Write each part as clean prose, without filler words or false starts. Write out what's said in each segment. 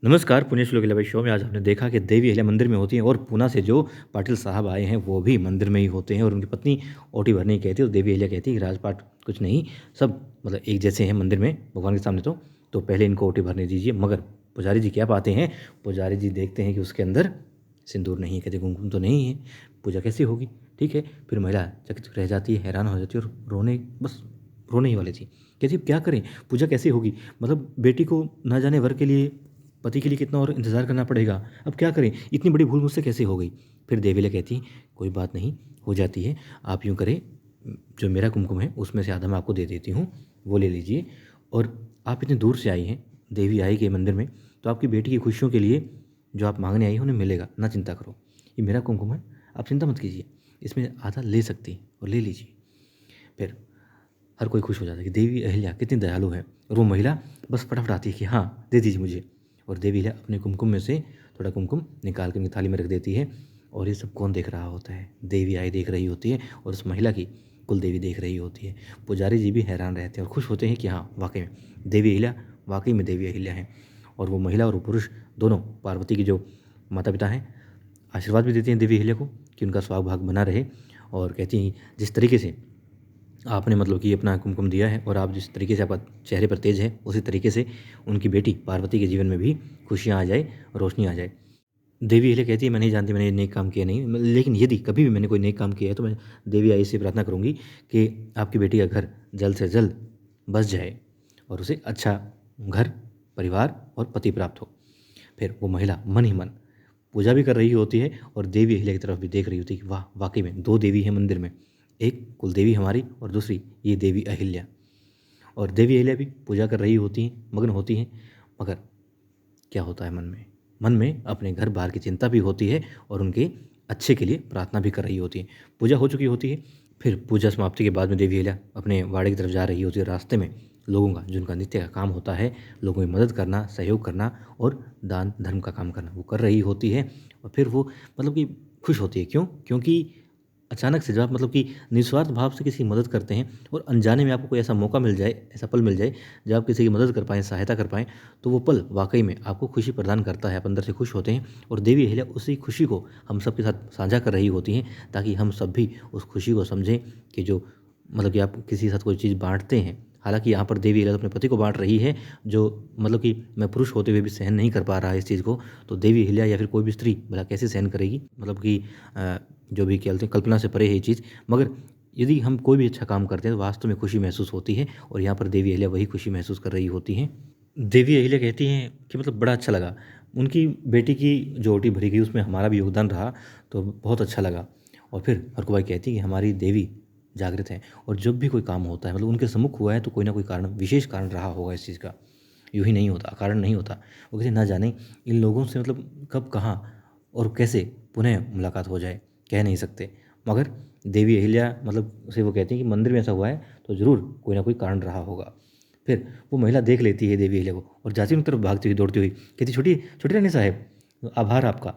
नमस्कार, पुण्यश्लोक eleven show में आज हमने देखा कि देवी अहिल्या मंदिर में होती हैं और पूना से जो पाटिल साहब आए हैं वो भी मंदिर में ही होते हैं और उनकी पत्नी ओटी भरने की कहती है और देवी अहिल्या कहती है कि राजपाट कुछ नहीं, सब मतलब एक जैसे हैं मंदिर में भगवान के सामने। तो पहले इनको ओटी भरने दीजिए। मगर पुजारी जी क्या पाते हैं, पुजारी जी देखते हैं कि उसके अंदर सिंदूर नहीं है। कहते कुमकुम तो नहीं है, पूजा कैसी होगी। ठीक है, फिर महिला चकित रह जाती है, हैरान हो जाती है और रोने ही वाली थी। कहती अब क्या करें, पूजा कैसे होगी, मतलब बेटी को ना जाने वर के लिए, पति के लिए कितना और इंतज़ार करना पड़ेगा। अब क्या करें, इतनी बड़ी भूल मुझसे कैसे हो गई। फिर देवीला कहती कोई बात नहीं, हो जाती है। आप यूँ करें, जो मेरा कुमकुम है उसमें से आधा मैं आपको दे देती हूँ, वो ले लीजिए। और आप इतनी दूर से आई हैं, देवी आई के मंदिर में, तो आपकी बेटी की खुशियों के लिए जो आप मांगने आई हैं उन्हें मिलेगा, ना चिंता करो। ये मेरा कुमकुम है, आप चिंता मत कीजिए, इसमें आधा ले सकती हैं और ले लीजिए। फिर हर कोई खुश हो जाता है कि देवी अहिल्या कितनी दयालु है। और वो महिला बस फटाफट आती है कि हाँ दे दीजिए मुझे। और देवी अहिल्या अपने कुमकुम में से थोड़ा कुमकुम निकाल के उनकी थाली में रख देती है। और ये सब कौन देख रहा होता है, देवी आई देख रही होती है और उस महिला की कुल देवी देख रही होती है। पुजारी जी भी हैरान रहते हैं और खुश होते हैं कि हाँ वाकई में देवी अहिल्या, वाकई में देवी अहिल्या हैं। और वो महिला और वो पुरुष दोनों पार्वती की जो माता पिता हैं आशीर्वाद भी देते हैं देवी अहिल्या को कि उनका सौभाग्य बना रहे। और कहती हैं जिस तरीके से आपने मतलब कि अपना कुमकुम दिया है और आप जिस तरीके से आपका चेहरे पर तेज है, उसी तरीके से उनकी बेटी पार्वती के जीवन में भी खुशियाँ आ जाए, रोशनी आ जाए। देवी अहिल्या कहती है मैं नहीं जानती, मैंने ये नेक काम किया नहीं, लेकिन यदि कभी भी मैंने कोई नेक काम किया है तो मैं देवी आई से प्रार्थना करूँगी कि आपकी बेटी का घर जल्द से जल्द बस जाए और उसे अच्छा घर, परिवार और पति प्राप्त हो। फिर वो महिला मन ही मन पूजा भी कर रही होती है और देवी अहिल्या की तरफ भी देख रही होती है कि वाह वाकई में दो देवी हैं मंदिर में, एक कुलदेवी हमारी और दूसरी ये देवी अहिल्या। और देवी अहिल्या भी पूजा कर रही होती हैं, मग्न होती हैं। मगर क्या होता है मन में, मन में अपने घर बार की चिंता भी होती है और उनके अच्छे के लिए प्रार्थना भी कर रही होती है। पूजा हो चुकी होती है। फिर पूजा समाप्ति के बाद में देवी अहिल्या अपने वाड़े की तरफ जा रही होती है। रास्ते में लोगों का, जिनका नित्य का काम होता है लोगों की मदद करना, सहयोग करना और दान धर्म का काम करना, वो कर रही होती है। और फिर वो मतलब कि खुश होती है। क्यों? क्योंकि अचानक से जब आप मतलब कि निस्वार्थ भाव से किसी की मदद करते हैं और अनजाने में आपको कोई ऐसा मौका मिल जाए, ऐसा पल मिल जाए जब आप किसी की मदद कर पाएँ, सहायता कर पाएँ, तो वो पल वाक़ई में आपको खुशी प्रदान करता है। आप अंदर से खुश होते हैं और देवी अहिल्या उसी खुशी को हम सबके साथ साझा कर रही होती हैं, ताकि हम सब भी उस खुशी को समझें कि जो मतलब कि आप किसी के साथ कोई चीज़ बाँटते हैं। हालाँकि यहाँ पर देवी अहिल्या तो अपने पति को बाँट रही है, जो मतलब कि मैं पुरुष होते हुए भी सहन नहीं कर पा रहा है इस चीज़ को, तो देवी अहिल्या या फिर कोई भी स्त्री भला कैसे सहन करेगी? मतलब कि जो भी कहते हैं कल्पना से परे है ये चीज़। मगर यदि हम कोई भी अच्छा काम करते हैं तो वास्तव में खुशी महसूस होती है और यहाँ पर देवी अहिल्या वही खुशी महसूस कर रही होती हैं। देवी अहिल्या कहती हैं कि मतलब बड़ा अच्छा लगा, उनकी बेटी की जो ओटी भरी गई उसमें हमारा भी योगदान रहा, तो बहुत अच्छा लगा। और फिर हरकुबाई कहती है कि हमारी देवी जागृत हैं और जब भी कोई काम होता है मतलब उनके सम्मुख हुआ है तो कोई ना कोई कारण, विशेष कारण रहा होगा इस चीज़ का, यूँ ही नहीं होता, अकारण नहीं होता। वो कहते ना जाने इन लोगों से मतलब कब, कहाँ और कैसे पुनः मुलाकात हो जाए, कह नहीं सकते। मगर देवी अहिल्या मतलब से वो कहती हैं कि मंदिर में ऐसा हुआ है तो ज़रूर कोई ना कोई कारण रहा होगा। फिर वो महिला देख लेती है देवी अहिल्या को और जाती है उनकी तरफ भागती हुई, दौड़ती हुई, कहती छोटी छोटी रानी साहब, आभार आपका,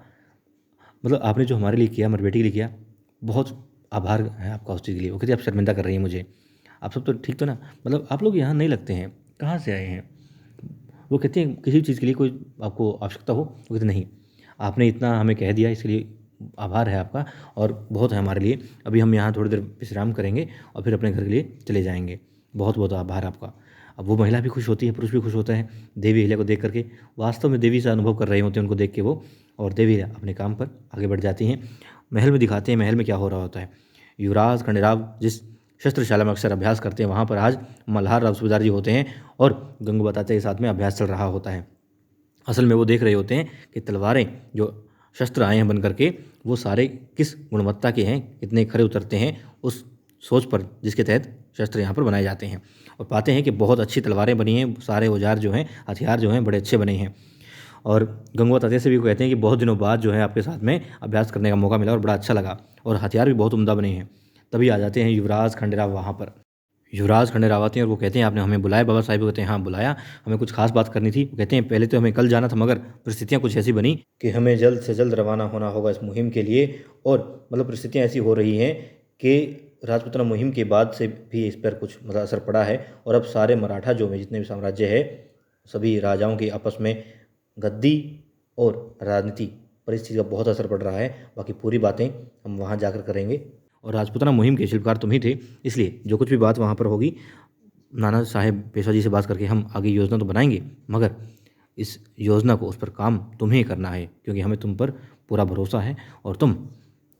मतलब आपने जो हमारे लिए किया, हमारी बेटी के लिए किया, बहुत आभार है आपका उस चीज़ के लिए। वो कहती आप शर्मिंदा कर रही हैं मुझे, आप सब तो ठीक तो ना, मतलब आप लोग यहाँ नहीं लगते हैं, कहाँ से आए हैं? वो कहती हैं किसी चीज़ के लिए कोई आपको आवश्यकता हो? वो कहते नहीं, आपने इतना हमें कह दिया इसके लिए आभार है आपका और बहुत है हमारे लिए। अभी हम यहाँ थोड़ी देर विश्राम करेंगे और फिर अपने घर के लिए चले जाएँगे। बहुत-बहुत आभार आपका। अब वो महिला भी खुश होती है, पुरुष भी खुश होता है देवी अहिल्या को देख कर के। वास्तव में देवी सा अनुभव कर रहे होते हैं उनको देख के वो। और देवी अहिल्या अपने काम पर आगे बढ़ जाती हैं। महल में दिखाते हैं महल में क्या हो रहा होता है। युवराज खंडेराव जिस शस्त्रशाला में अक्सर अभ्यास करते हैं वहाँ पर आज मल्हार राव सूबेदार जी होते हैं और गंगूबाई तात्या के साथ में अभ्यास चल रहा होता है। असल में वो देख रहे होते हैं कि तलवारें जो शस्त्र आए हैं बन करके वो सारे किस गुणवत्ता के हैं, कितने खरे उतरते हैं, उस सोच पर जिसके तहत शस्त्र यहाँ पर बनाए जाते हैं। और पाते हैं कि बहुत अच्छी तलवारें बनी हैं, सारे औजार जो हैं, हथियार जो हैं बड़े अच्छे बने हैं। और गंगूबाई तात्या से भी वो कहते हैं कि बहुत दिनों बाद जो है आपके साथ में अभ्यास करने का मौका मिला और बड़ा अच्छा लगा और हथियार भी बहुत उम्दा बने हैं। तभी आ जाते हैं युवराज खंडेराव वहाँ पर। युवराज खंडेराव आते हैं और वो कहते हैं आपने हमें बुलाया बाबा साहब? वो कहते हैं हाँ बुलाया, हमें कुछ खास बात करनी थी। वो कहते हैं पहले तो हमें कल जाना था मगर परिस्थितियाँ कुछ ऐसी बनी कि हमें जल्द से जल्द रवाना होना होगा इस मुहिम के लिए। और मतलब परिस्थितियाँ ऐसी हो रही हैं कि राजपूताना मुहिम के बाद से भी इस पर कुछ मतलब असर पड़ा है और अब सारे मराठा जो में जितने भी साम्राज्य है सभी राजाओं के आपस में गद्दी और राजनीति पर इस चीज़ का बहुत असर पड़ रहा है। बाकी पूरी बातें हम वहाँ जाकर करेंगे। और राजपूताना मुहिम के शिल्पकार तुम ही थे, इसलिए जो कुछ भी बात वहाँ पर होगी नाना साहेब पेशवा जी से बात करके हम आगे योजना तो बनाएंगे, मगर इस योजना को, उस पर काम तुम्हें करना है, क्योंकि हमें तुम पर पूरा भरोसा है। और तुम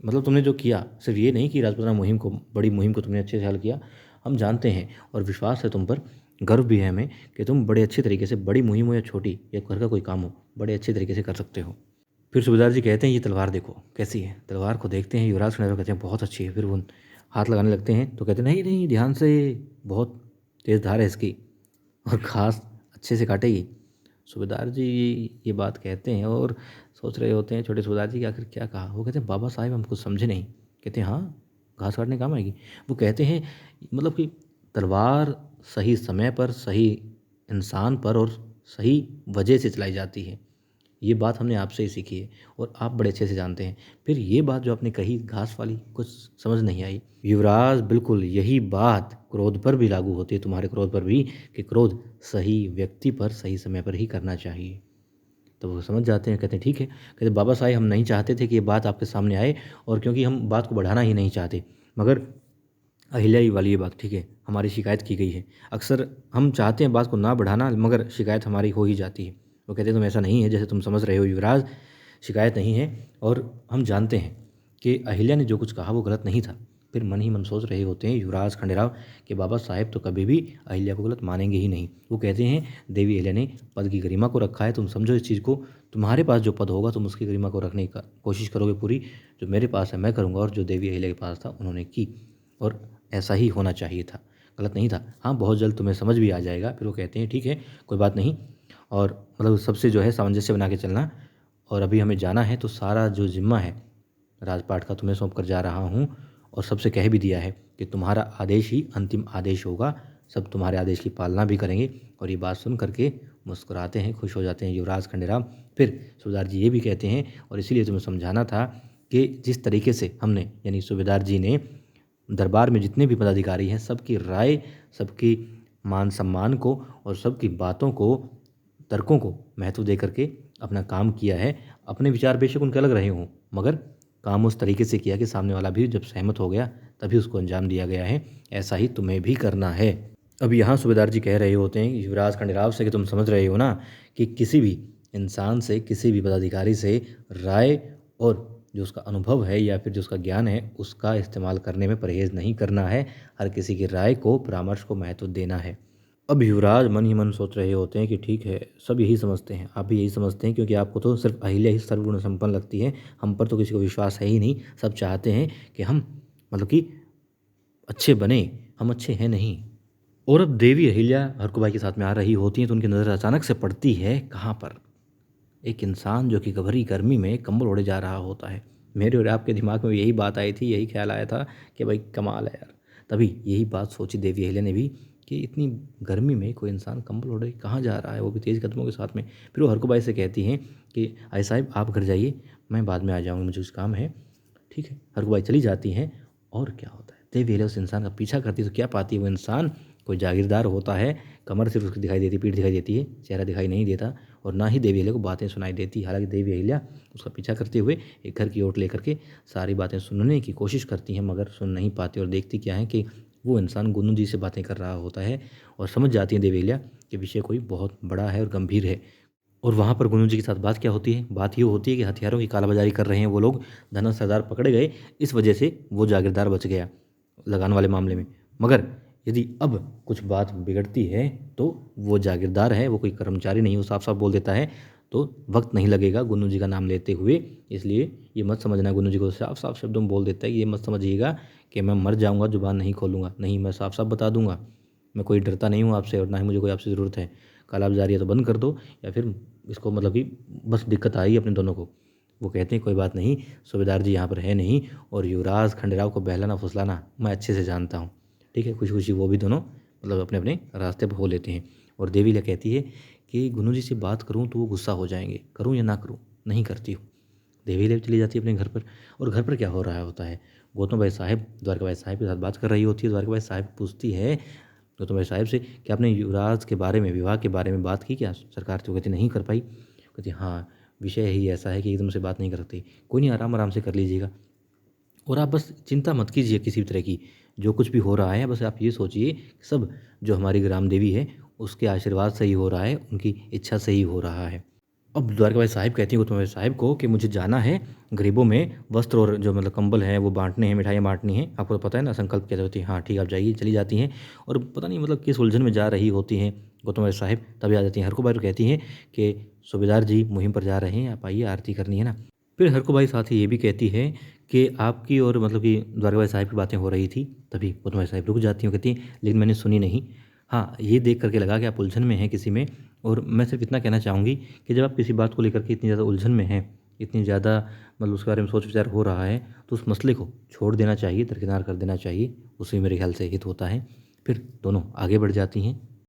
मतलब तुमने जो किया, सिर्फ ये नहीं कि राजपूताना मुहिम को, बड़ी मुहिम को तुमने अच्छे से हल किया, हम जानते हैं और विश्वास है तुम पर, गर्व भी है हमें कि तुम बड़े अच्छे तरीके से, बड़ी मुहिम हो या छोटी या घर का कोई काम हो, बड़े अच्छे तरीके से कर सकते हो। फिर सूबेदार जी कहते हैं ये तलवार देखो कैसी है। तलवार को देखते हैं युवराज खंडेराव, कहते हैं बहुत अच्छी है। फिर वो हाथ लगाने लगते हैं तो कहते हैं नहीं नहीं, ध्यान से, बहुत तेज़ धार है इसकी और खास अच्छे से काटेगी। सूबेदार जी ये बात कहते हैं और सोच रहे होते हैं छोटे सूबेदार जी कि आखिर क्या कहा। वो कहते हैं बाबा साहब हम कुछ समझे नहीं। कहते हैं हाँ, घास काटने काम आएगी। वो कहते हैं मतलब कि तलवार सही समय पर, सही इंसान पर और सही वजह से चलाई जाती है। ये बात हमने आपसे ही सीखी है और आप बड़े अच्छे से जानते हैं। फिर ये बात जो आपने कही घास वाली, कुछ समझ नहीं आई। युवराज बिल्कुल यही बात क्रोध पर भी लागू होती है, तुम्हारे क्रोध पर भी, कि क्रोध सही व्यक्ति पर सही समय पर ही करना चाहिए। तो वो समझ जाते हैं, कहते हैं ठीक है। कहते बाबा साहब हम नहीं चाहते थे कि ये बात आपके सामने आए, और क्योंकि हम बात को बढ़ाना ही नहीं चाहते, मगर अहिल्या वाली ये बात ठीक है, हमारी शिकायत की गई है। अक्सर हम चाहते हैं बात को ना बढ़ाना, मगर शिकायत हमारी हो ही जाती है। वो कहते हैं तुम ऐसा नहीं है जैसे तुम समझ रहे हो युवराज, शिकायत नहीं है और हम जानते हैं कि अहिल्या ने जो कुछ कहा वो गलत नहीं था। फिर मन ही मन सोच रहे होते हैं युवराज खंडेराव कि बाबा साहेब तो कभी भी अहिल्या को गलत मानेंगे ही नहीं। वो कहते हैं देवी अहिल्या ने पद की गरिमा को रखा है, तुम समझो इस चीज़ को, तुम्हारे पास जो पद होगा तुम उसकी गरिमा को रखने का कोशिश करोगे पूरी, जो मेरे पास है मैं करूँगा और जो देवी अहिल्या के पास था उन्होंने की, और ऐसा ही होना चाहिए था, गलत नहीं था। हाँ, बहुत जल्द तुम्हें समझ भी आ जाएगा। फिर वो कहते हैं ठीक है कोई बात नहीं, और मतलब सबसे जो है सामंजस्य बना के चलना, और अभी हमें जाना है तो सारा जो जिम्मा है राजपाट का तुम्हें सौंप कर जा रहा हूँ, और सबसे कह भी दिया है कि तुम्हारा आदेश ही अंतिम आदेश होगा, सब तुम्हारे आदेश की पालना भी करेंगे। और ये बात सुन करके मुस्कुराते हैं, खुश हो जाते हैं युवराज खंडेराव। फिर सूबेदार जी ये भी कहते हैं और इसीलिए तुम्हें समझाना था कि जिस तरीके से हमने, यानी सूबेदार जी ने दरबार में जितने भी पदाधिकारी हैं सबकी राय, सबकी मान सम्मान को और सबकी बातों को, तर्कों को महत्व दे करके अपना काम किया है। अपने विचार बेशक उनके अलग रहे हों, मगर काम उस तरीके से किया कि सामने वाला भी जब सहमत हो गया तभी उसको अंजाम दिया गया है। ऐसा ही तुम्हें भी करना है। अब यहाँ सूबेदार जी कह रहे होते हैं युवराज खंडेराव से कि तुम समझ रहे हो ना कि किसी भी इंसान से, किसी भी पदाधिकारी से राय और जो उसका अनुभव है या फिर जो उसका ज्ञान है उसका इस्तेमाल करने में परहेज़ नहीं करना है। हर किसी की राय को, परामर्श को महत्व देना है। अब युवराज मन ही मन सोच रहे होते हैं कि ठीक है, सब यही समझते हैं, आप भी यही समझते हैं, क्योंकि आपको तो सिर्फ अहिल्या ही सर्वगुण संपन्न लगती है, हम पर तो किसी को विश्वास है ही नहीं। सब चाहते हैं कि हम मतलब कि अच्छे बने, हम अच्छे हैं नहीं। और अब देवी अहिल्या हरकुबाई के साथ में आ रही होती हैं तो उनकी नज़र अचानक से पड़ती है कहाँ पर, एक इंसान जो कि गभरी गर्मी में कंबल ओढ़े जा रहा होता है। मेरे और आपके दिमाग में यही बात आई थी, यही ख्याल आया था कि भाई कमाल है यार। तभी यही बात सोची देवी अहिल्या ने भी कि इतनी गर्मी में कोई इंसान कंबल ओढ़े कहाँ जा रहा है, वो भी तेज़ कदमों के साथ में। फिर वो हरकुबाई से कहती हैं कि आई साहब आप घर जाइए, मैं बाद में आ जाऊँगी, मुझे कुछ काम है। ठीक है, हरकुबाई चली जाती हैं। और क्या होता है, देवी अहिल्या उस इंसान का पीछा करती है तो क्या पाती है वो इंसान, कोई जागीरदार होता है, कमर सिर्फ उसकी दिखाई देती, पीठ दिखाई देती है, चेहरा दिखाई नहीं देता, और ना ही देवी अहिल्या को बातें सुनाई देती। हालांकि देवी अहिल्या उसका पीछा करते हुए एक घर की ओट लेकर के सारी बातें सुनने की कोशिश करती हैं, मगर सुन नहीं पाती, और देखती क्या है कि वो इंसान गुन्नू जी से बातें कर रहा होता है, और समझ जाती हैं देवी अहिल्या कि विषय कोई बहुत बड़ा है और गंभीर है। और वहाँ पर गुन्नू जी के साथ बात क्या होती है, बात ये होती है कि हथियारों की कालाबाजारी कर रहे हैं वो लोग, धनन सरदार पकड़े गए, इस वजह से वो जागीरदार बच गया लगान वाले मामले में। मगर यदि अब कुछ बात बिगड़ती है तो वो जागीरदार है, वो कोई कर्मचारी नहीं, वो साफ साफ बोल देता है, तो वक्त नहीं लगेगा गुन्नू जी का नाम लेते हुए। इसलिए ये मत समझना, गुन्नू जी को साफ साफ शब्दों में बोल देता है कि ये मत समझिएगा कि मैं मर जाऊँगा जुबान नहीं खोलूँगा, नहीं, मैं साफ साफ बता दूँगा, मैं कोई डरता नहीं हूँ आपसे और ना ही मुझे कोई आपसे ज़रूरत है। कालाबाजारी है तो बंद कर दो, या फिर इसको मतलब कि बस दिक्कत आई अपने दोनों को। वो कहते हैं कोई बात नहीं, सूबेदार जी यहाँ पर है नहीं, और युवराज खंडेराव को बहलाना फुसलाना मैं अच्छे से जानता हूँ। ठीक है, खुशी खुशी वो भी दोनों मतलब अपने अपने रास्ते पर हो लेते हैं। और देवी अहिल्या कहती है कि गुन्नू जी से बात करूँ तो वो गुस्सा हो जाएंगे, करूँ या ना करूँ, नहीं करती हूँ। देवी अहिल्या चली जाती है अपने घर पर। और घर पर क्या हो रहा होता है, गौतम भाई साहब द्वारका भाई साहब के साथ बात कर रही होती है। द्वारका भाई साहब पूछती है गौतम भाई साहब से कि आपने युवराज के बारे में, विवाह के बारे में बात की क्या सरकार? तो कहती नहीं कर पाई। कहती है हाँ, विषय ही ऐसा है कि एकदम से बात नहीं कर सकते। कोई नहीं, आराम आराम से कर लीजिएगा और आप बस चिंता मत कीजिए किसी भी तरह की। जो कुछ भी हो रहा है बस आप ये सोचिए कि सब जो हमारी ग्राम देवी है उसके आशीर्वाद से ही हो रहा है, उनकी इच्छा से ही हो रहा है। अब द्वारकाबाई साहिब कहती हैं गौतम साहिब को कि मुझे जाना है गरीबों में वस्त्र और जो मतलब कंबल हैं वो बाँटने हैं, मिठाइयाँ बाँटनी हैं। आपको तो पता है ना संकल्प कैसे होती है। हाँ ठीक है, आप जाइए, चली जाती हैं और पता नहीं मतलब किस उलझन में जा रही होती हैं गौतम साहिब, तभी आ जाती हैं। हरको बाई कहती हैं कि सूबेदार जी मुहिम पर जा रहे हैं, आप आइए, आरती करनी है ना। फिर हरको बाई साथ ही ये भी कहती है कि आपकी और मतलब कि द्वारकाबाई साहिब की बातें हो रही थी, तभी गौतम साहिब रुक जाती हैं, कहती हैं लेकिन मैंने सुनी नहीं। हाँ, ये देख करके लगा कि आप उलझन में हैं किसी में, और मैं सिर्फ इतना कहना चाहूँगी कि जब आप किसी बात को लेकर के इतनी ज़्यादा उलझन में हैं, इतनी ज़्यादा मतलब उसके बारे में सोच विचार हो रहा है, तो उस मसले को छोड़ देना चाहिए, दरकिनार कर देना चाहिए। उसी मेरे ख्याल से हित होता है। फिर दोनों आगे बढ़ जाती हैं।